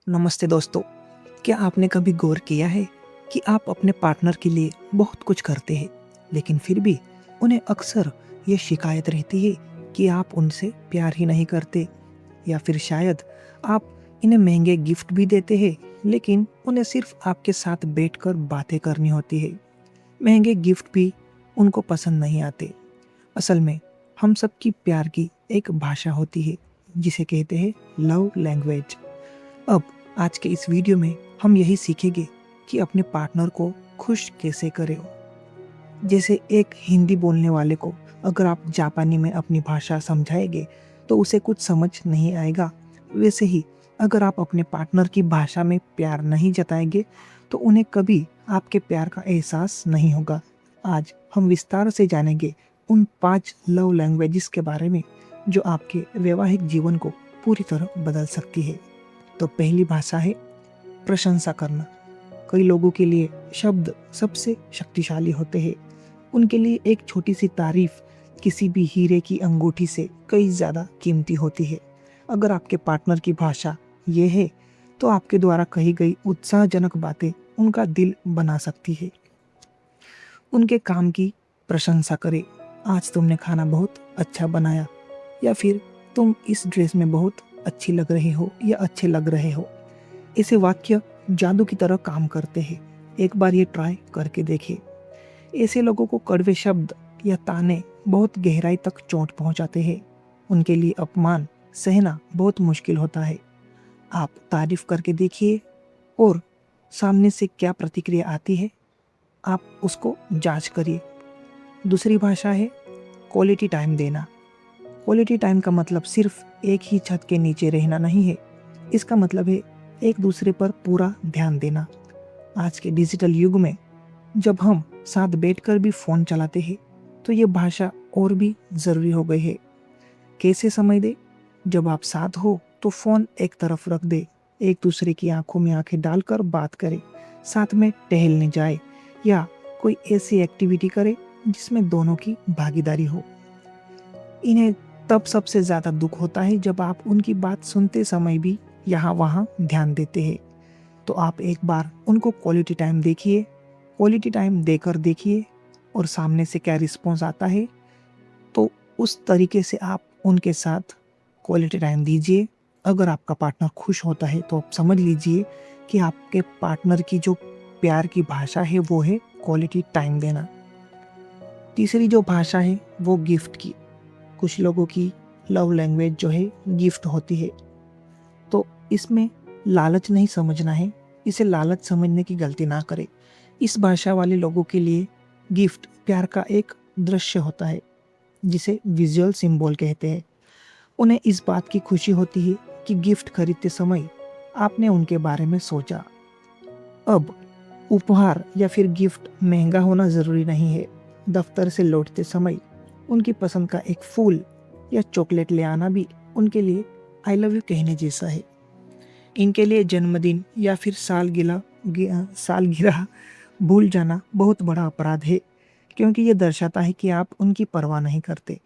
नमस्ते दोस्तों। क्या आपने कभी गौर किया है कि आप अपने पार्टनर के लिए बहुत कुछ करते हैं, लेकिन फिर भी उन्हें अक्सर ये शिकायत रहती है कि आप उनसे प्यार ही नहीं करते, या फिर शायद आप इन्हें महंगे गिफ्ट भी देते हैं, लेकिन उन्हें सिर्फ आपके साथ बैठकर बातें करनी होती है। महंगे गिफ्ट भी उनको पसंद नहीं आते। असल में हम सबकी प्यार की एक भाषा होती है, जिसे कहते हैं लव लैंग्वेज। अब आज के इस वीडियो में हम यही सीखेंगे कि अपने पार्टनर को खुश कैसे करें। जैसे एक हिंदी बोलने वाले को अगर आप जापानी में अपनी भाषा समझाएंगे तो उसे कुछ समझ नहीं आएगा, वैसे ही अगर आप अपने पार्टनर की भाषा में प्यार नहीं जताएंगे तो उन्हें कभी आपके प्यार का एहसास नहीं होगा। आज हम विस्तार से जानेंगे उन 5 लव लैंग्वेजेस के बारे में जो आपके वैवाहिक जीवन को पूरी तरह बदल सकती है। तो पहली भाषा है प्रशंसा करना। कई लोगों के लिए शब्द सबसे शक्तिशाली होते हैं। उनके लिए एक छोटी सी तारीफ किसी भी हीरे की अंगूठी से कई ज़्यादा कीमती होती है। अगर आपके पार्टनर की भाषा ये है तो आपके द्वारा कही गई उत्साहजनक बातें उनका दिल बना सकती है। उनके काम की प्रशंसा करें। आज तुमने खाना बहुत अच्छा बनाया, या फिर तुम इस ड्रेस में बहुत अच्छी लग रहे हो या अच्छे लग रहे हो। ऐसे वाक्य जादू की तरह काम करते हैं। एक बार ये ट्राई करके देखिए। ऐसे लोगों को कड़वे शब्द या ताने बहुत गहराई तक चोट पहुंचाते हैं। उनके लिए अपमान सहना बहुत मुश्किल होता है। आप तारीफ करके देखिए और सामने से क्या प्रतिक्रिया आती है आप उसको जांच करिए। दूसरी भाषा है क्वालिटी टाइम देना। क्वालिटी टाइम का मतलब सिर्फ एक ही छत के नीचे रहना नहीं है। इसका मतलब है एक दूसरे पर पूरा ध्यान देना। आज के डिजिटल युग में जब हम साथ बैठकर भी फ़ोन चलाते हैं तो ये भाषा और भी ज़रूरी हो गई है। कैसे समय दे? जब आप साथ हो तो फ़ोन एक तरफ रख दे, एक दूसरे की आंखों में आंखें डालकर बात करें, साथ में टहलने जाए या कोई ऐसी एक्टिविटी करे जिसमें दोनों की भागीदारी हो। इन्हें तब सबसे ज़्यादा दुख होता है जब आप उनकी बात सुनते समय भी यहाँ वहाँ ध्यान देते हैं। तो आप एक बार उनको क्वालिटी टाइम देखिए, क्वालिटी टाइम देकर देखिए और सामने से क्या रिस्पॉन्स आता है, तो उस तरीके से आप उनके साथ क्वालिटी टाइम दीजिए। अगर आपका पार्टनर खुश होता है तो आप समझ लीजिए कि आपके पार्टनर की जो प्यार की भाषा है वो है क्वालिटी टाइम देना। तीसरी जो भाषा है वो गिफ्ट की। कुछ लोगों की लव लैंग्वेज जो है गिफ्ट होती है, तो इसमें लालच नहीं समझना है। इसे लालच समझने की गलती ना करें। इस भाषा वाले लोगों के लिए गिफ्ट प्यार का एक दृश्य होता है, जिसे विजुअल सिंबल कहते हैं। उन्हें इस बात की खुशी होती है कि गिफ्ट खरीदते समय आपने उनके बारे में सोचा। अब उपहार या फिर गिफ्ट महंगा होना ज़रूरी नहीं है। दफ्तर से लौटते समय उनकी पसंद का एक फूल या चॉकलेट ले आना भी उनके लिए आई लव यू कहने जैसा है। इनके लिए जन्मदिन या फिर सालगिरह भूल जाना बहुत बड़ा अपराध है, क्योंकि ये दर्शाता है कि आप उनकी परवाह नहीं करते।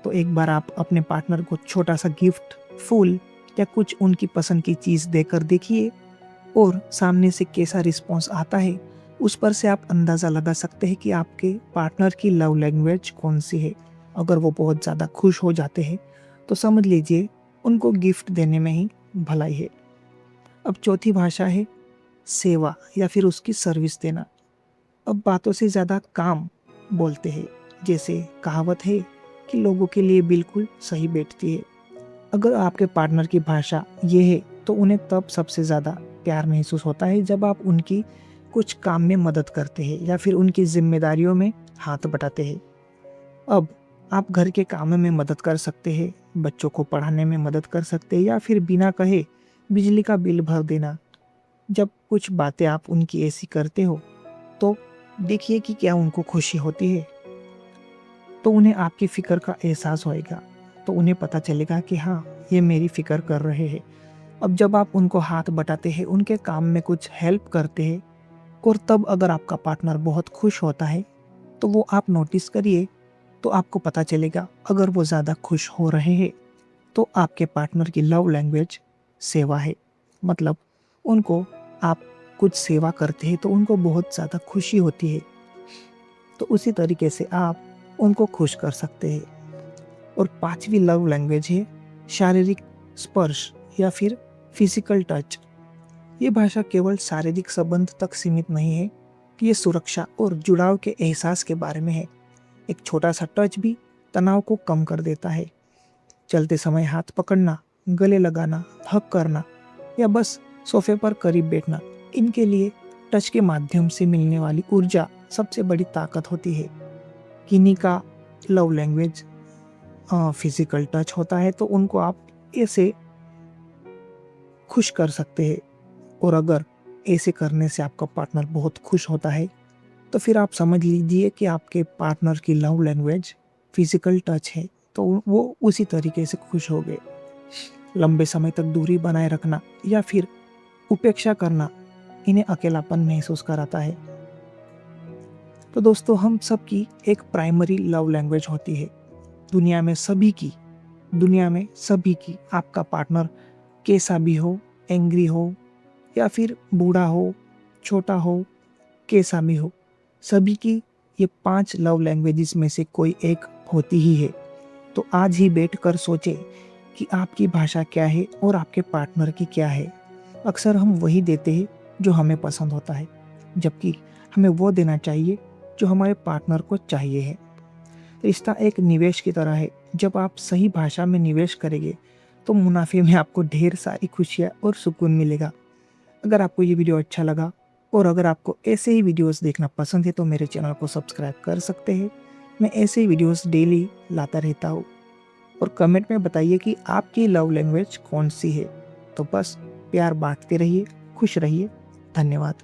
तो एक बार आप अपने पार्टनर को छोटा सा गिफ्ट, फूल या कुछ उनकी पसंद की चीज़ देकर देखिए और सामने से कैसा रिस्पॉन्स आता है उस पर से आप अंदाज़ा लगा सकते हैं कि आपके पार्टनर की लव लैंग्वेज कौन सी है। अगर वो बहुत ज़्यादा खुश हो जाते हैं तो समझ लीजिए उनको गिफ्ट देने में ही भलाई है। अब चौथी भाषा है सेवा या फिर उसकी सर्विस देना। अब बातों से ज़्यादा काम बोलते हैं। जैसे कहावत है कि लोगों के लिए बिल्कुल सही बैठती है। अगर आपके पार्टनर की भाषा ये है तो उन्हें तब सबसे ज़्यादा प्यार महसूस होता है जब आप उनकी कुछ काम में मदद करते हैं या फिर उनकी जिम्मेदारियों में हाथ बटाते हैं। अब आप घर के कामों में मदद कर सकते हैं, बच्चों को पढ़ाने में मदद कर सकते हैं या फिर बिना कहे बिजली का बिल भर देना। जब कुछ बातें आप उनकी ऐसी करते हो तो देखिए कि क्या उनको खुशी होती है। तो उन्हें आपकी फ़िक्र का एहसास होएगा, तो उन्हें पता चलेगा कि हाँ, ये मेरी फ़िक्र कर रहे हैं। अब जब आप उनको हाथ बटाते हैं, उनके काम में कुछ हेल्प करते हैं और तब अगर आपका पार्टनर बहुत खुश होता है तो वो आप नोटिस करिए, तो आपको पता चलेगा। अगर वो ज़्यादा खुश हो रहे हैं तो आपके पार्टनर की लव लैंग्वेज सेवा है। मतलब उनको आप कुछ सेवा करते हैं तो उनको बहुत ज़्यादा खुशी होती है। तो उसी तरीके से आप उनको खुश कर सकते हैं। और 5वीं लव लैंग्वेज है शारीरिक स्पर्श या फिर फिजिकल टच। ये भाषा केवल शारीरिक संबंध तक सीमित नहीं है कि ये सुरक्षा और जुड़ाव के एहसास के बारे में है। एक छोटा सा टच भी तनाव को कम कर देता है। चलते समय हाथ पकड़ना, गले लगाना, हग करना या बस सोफे पर करीब बैठना, इनके लिए टच के माध्यम से मिलने वाली ऊर्जा सबसे बड़ी ताकत होती है। किन्हीं का लव लैंग्वेज फिजिकल टच होता है तो उनको आप ऐसे खुश कर सकते हैं। और अगर ऐसे करने से आपका पार्टनर बहुत खुश होता है तो फिर आप समझ लीजिए कि आपके पार्टनर की लव लैंग्वेज फिजिकल टच है, तो वो उसी तरीके से खुश हो गए। लंबे समय तक दूरी बनाए रखना या फिर उपेक्षा करना इन्हें अकेलापन महसूस कराता है। तो दोस्तों, हम सबकी एक प्राइमरी लव लैंग्वेज होती है। दुनिया में सभी की आपका पार्टनर कैसा भी हो, एंग्री हो या फिर बूढ़ा हो, छोटा हो, कैसा भी हो, सभी की ये 5 लव लैंग्वेजेस में से कोई एक होती ही है। तो आज ही बैठकर सोचें कि आपकी भाषा क्या है और आपके पार्टनर की क्या है। अक्सर हम वही देते हैं जो हमें पसंद होता है, जबकि हमें वो देना चाहिए जो हमारे पार्टनर को चाहिए है। रिश्ता एक निवेश की तरह है। जब आप सही भाषा में निवेश करेंगे तो मुनाफे में आपको ढेर सारी खुशियाँ और सुकून मिलेगा। अगर आपको ये वीडियो अच्छा लगा और अगर आपको ऐसे ही वीडियोस देखना पसंद है तो मेरे चैनल को सब्सक्राइब कर सकते हैं। मैं ऐसे ही वीडियोस डेली लाता रहता हूँ। और कमेंट में बताइए कि आपकी लव लैंग्वेज कौन सी है। तो बस प्यार बांटते रहिए, खुश रहिए। धन्यवाद।